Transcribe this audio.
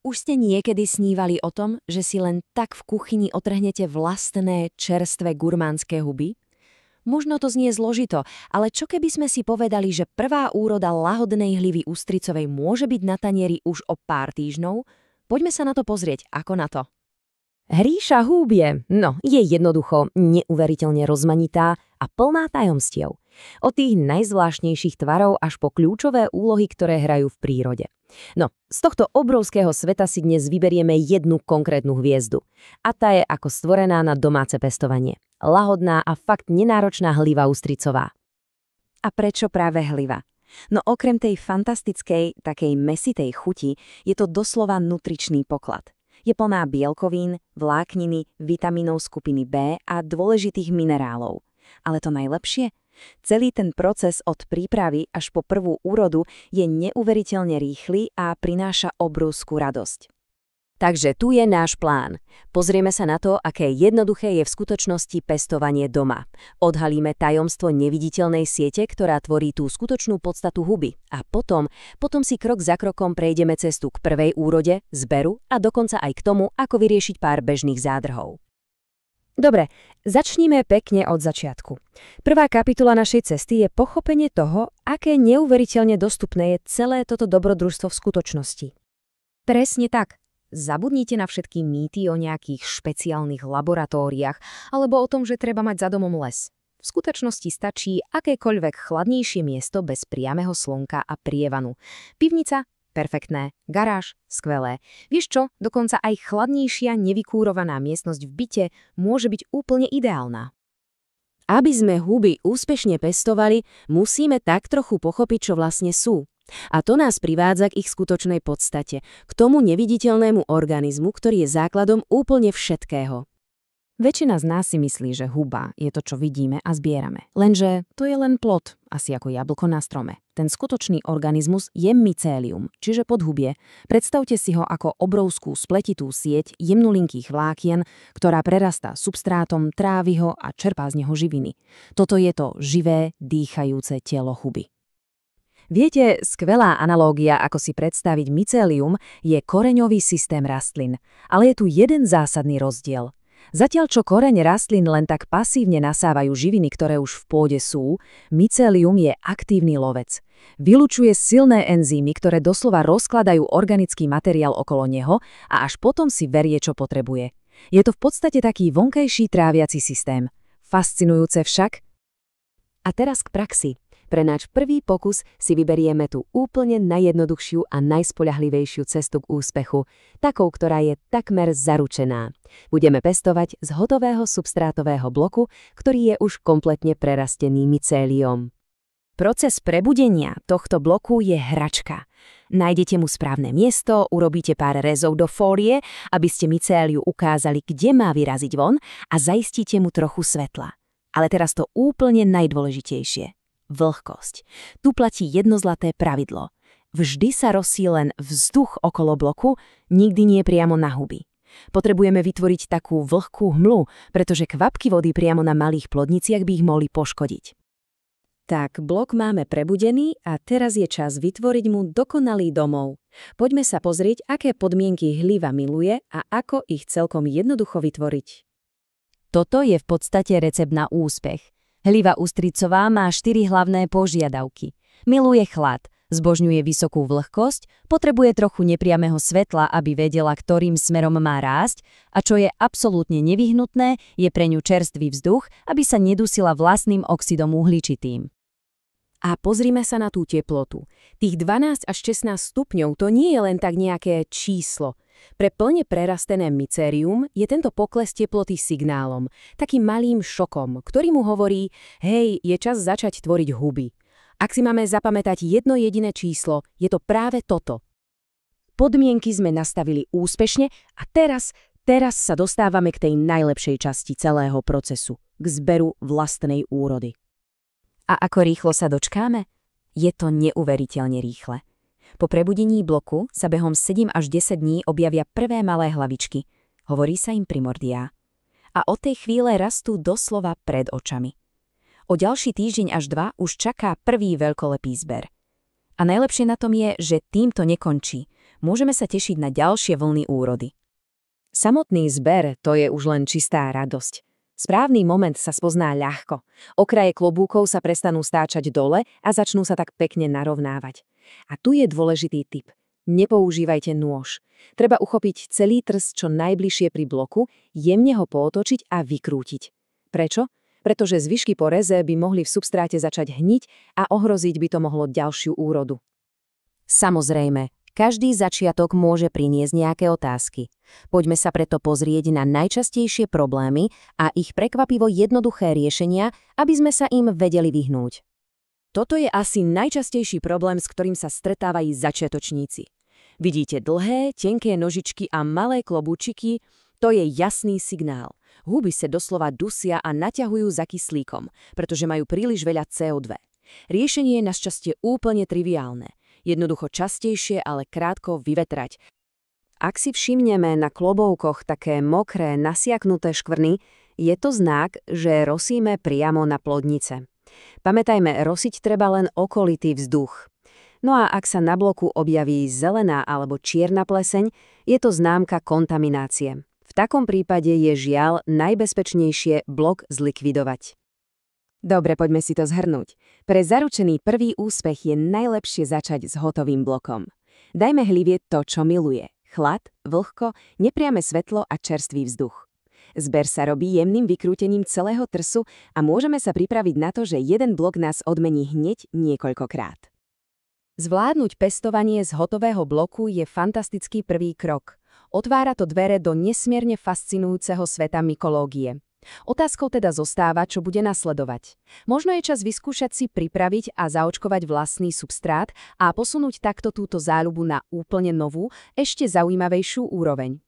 Už ste niekedy snívali o tom, že si len tak v kuchyni otrhnete vlastné čerstvé gurmánske huby? Možno to znie zložito, ale čo keby sme si povedali, že prvá úroda lahodnej hlivy ústricovej môže byť na tanieri už o pár týždňov? Poďme sa na to pozrieť, ako na to. Hríša húb je jednoducho neuveriteľne rozmanitá a plná tajomstiev. Od tých najzvláštnejších tvarov až po kľúčové úlohy, ktoré hrajú v prírode. No, z tohto obrovského sveta si dnes vyberieme jednu konkrétnu hviezdu. A tá je ako stvorená na domáce pestovanie. Lahodná a fakt nenáročná hliva ústricová. A prečo práve hliva? No okrem tej fantastickej, takej mäsitej chuti, je to doslova nutričný poklad. Je plná bielkovín, vlákniny, vitamínov skupiny B a dôležitých minerálov. Ale to najlepšie? Celý ten proces od prípravy až po prvú úrodu je neuveriteľne rýchly a prináša obrovskú radosť. Takže tu je náš plán. Pozrieme sa na to, aké jednoduché je v skutočnosti pestovanie doma. Odhalíme tajomstvo neviditeľnej siete, ktorá tvorí tú skutočnú podstatu huby. A potom si krok za krokom prejdeme cestu k prvej úrode, zberu a dokonca aj k tomu, ako vyriešiť pár bežných zádrhov. Dobre, začníme pekne od začiatku. Prvá kapitola našej cesty je pochopenie toho, aké neuveriteľne dostupné je celé toto dobrodružstvo v skutočnosti. Presne tak. Zabudnite na všetky mýty o nejakých špeciálnych laboratóriách alebo o tom, že treba mať za domom les. V skutočnosti stačí akékoľvek chladnejšie miesto bez priameho slnka a prievanu. Pivnica? Perfektné. Garáž? Skvelé. Vieš čo? Dokonca aj chladnejšia, nevykúrovaná miestnosť v byte môže byť úplne ideálna. Aby sme huby úspešne pestovali, musíme tak trochu pochopiť, čo vlastne sú. A to nás privádza k ich skutočnej podstate, k tomu neviditeľnému organizmu, ktorý je základom úplne všetkého. Väčšina z nás si myslí, že huba je to, čo vidíme a zbierame. Lenže to je len plod, asi ako jablko na strome. Ten skutočný organizmus je mycélium, čiže podhubie. Predstavte si ho ako obrovskú spletitú sieť jemnulinkých vlákien, ktorá prerastá substrátom, trávi ho a čerpá z neho živiny. Toto je to živé, dýchajúce telo huby. Viete, skvelá analógia, ako si predstaviť mycélium, je koreňový systém rastlín. Ale je tu jeden zásadný rozdiel. Zatiaľ čo koreň rastlín len tak pasívne nasávajú živiny, ktoré už v pôde sú, mycélium je aktívny lovec. Vylučuje silné enzymy, ktoré doslova rozkladajú organický materiál okolo neho a až potom si berie, čo potrebuje. Je to v podstate taký vonkajší tráviaci systém. Fascinujúce však? A teraz k praxi. Pre náš prvý pokus si vyberieme tú úplne najjednoduchšiu a najspoľahlivejšiu cestu k úspechu, takou, ktorá je takmer zaručená. Budeme pestovať z hotového substrátového bloku, ktorý je už kompletne prerastený mycéliom. Proces prebudenia tohto bloku je hračka. Nájdete mu správne miesto, urobíte pár rezov do fólie, aby ste mycéliu ukázali, kde má vyraziť von a zaistíte mu trochu svetla. Ale teraz to úplne najdôležitejšie. Vlhkosť. Tu platí jedno zlaté pravidlo. Vždy sa rosí len vzduch okolo bloku, nikdy nie priamo na huby. Potrebujeme vytvoriť takú vlhkú hmlu, pretože kvapky vody priamo na malých plodniciach by ich mohli poškodiť. Tak, blok máme prebudený a teraz je čas vytvoriť mu dokonalý domov. Poďme sa pozrieť, aké podmienky hliva miluje a ako ich celkom jednoducho vytvoriť. Toto je v podstate recept na úspech. Hliva ústricová má 4 hlavné požiadavky. Miluje chlad, zbožňuje vysokú vlhkosť, potrebuje trochu nepriameho svetla, aby vedela, ktorým smerom má rásť, a čo je absolútne nevyhnutné, je pre ňu čerstvý vzduch, aby sa nedusila vlastným oxidom uhličitým. A pozrime sa na tú teplotu. Tých 12 až 16 stupňov to nie je len tak nejaké číslo. Pre plne prerastené mycérium je tento pokles teploty signálom, takým malým šokom, ktorý mu hovorí, hej, je čas začať tvoriť huby. Ak si máme zapamätať jedno jediné číslo, je to práve toto. Podmienky sme nastavili úspešne a teraz sa dostávame k tej najlepšej časti celého procesu, k zberu vlastnej úrody. A ako rýchlo sa dočkáme? Je to neuveriteľne rýchle. Po prebudení bloku sa behom 7 až 10 dní objavia prvé malé hlavičky. Hovorí sa im primordiá. A od tej chvíle rastú doslova pred očami. O ďalší týždeň až 2 už čaká prvý veľkolepý zber. A najlepšie na tom je, že týmto nekončí. Môžeme sa tešiť na ďalšie vlny úrody. Samotný zber to je už len čistá radosť. Správny moment sa spozná ľahko. Okraje klobúkov sa prestanú stáčať dole a začnú sa tak pekne narovnávať. A tu je dôležitý tip. Nepoužívajte nôž. Treba uchopiť celý trst čo najbližšie pri bloku, jemne ho pootočiť a vykrútiť. Prečo? Pretože zvyšky po reze by mohli v substráte začať hniť a ohroziť by to mohlo ďalšiu úrodu. Samozrejme, každý začiatok môže priniesť nejaké otázky. Poďme sa preto pozrieť na najčastejšie problémy a ich prekvapivo jednoduché riešenia, aby sme sa im vedeli vyhnúť. Toto je asi najčastejší problém, s ktorým sa stretávajú začiatočníci. Vidíte dlhé, tenké nožičky a malé klobúčiky? To je jasný signál. Huby sa doslova dusia a naťahujú za kyslíkom, pretože majú príliš veľa CO2. Riešenie je našťastie úplne triviálne. Jednoducho častejšie, ale krátko vyvetrať. Ak si všimneme na kloboukoch také mokré, nasiaknuté škvrny, je to znak, že rosíme priamo na plodnice. Pamätajme, rosiť treba len okolitý vzduch. No a ak sa na bloku objaví zelená alebo čierna pleseň, je to známka kontaminácie. V takom prípade je žiaľ najbezpečnejšie blok zlikvidovať. Dobre, poďme si to zhrnúť. Pre zaručený prvý úspech je najlepšie začať s hotovým blokom. Dajme hlivie to, čo miluje. Chlad, vlhko, nepriame svetlo a čerstvý vzduch. Zber sa robí jemným vykrútením celého trsu a môžeme sa pripraviť na to, že jeden blok nás odmení hneď niekoľkokrát. Zvládnuť pestovanie z hotového bloku je fantastický prvý krok. Otvára to dvere do nesmierne fascinujúceho sveta mykológie. Otázkou teda zostáva, čo bude nasledovať. Možno je čas vyskúšať si pripraviť a zaočkovať vlastný substrát a posunúť takto túto záľubu na úplne novú, ešte zaujímavejšiu úroveň.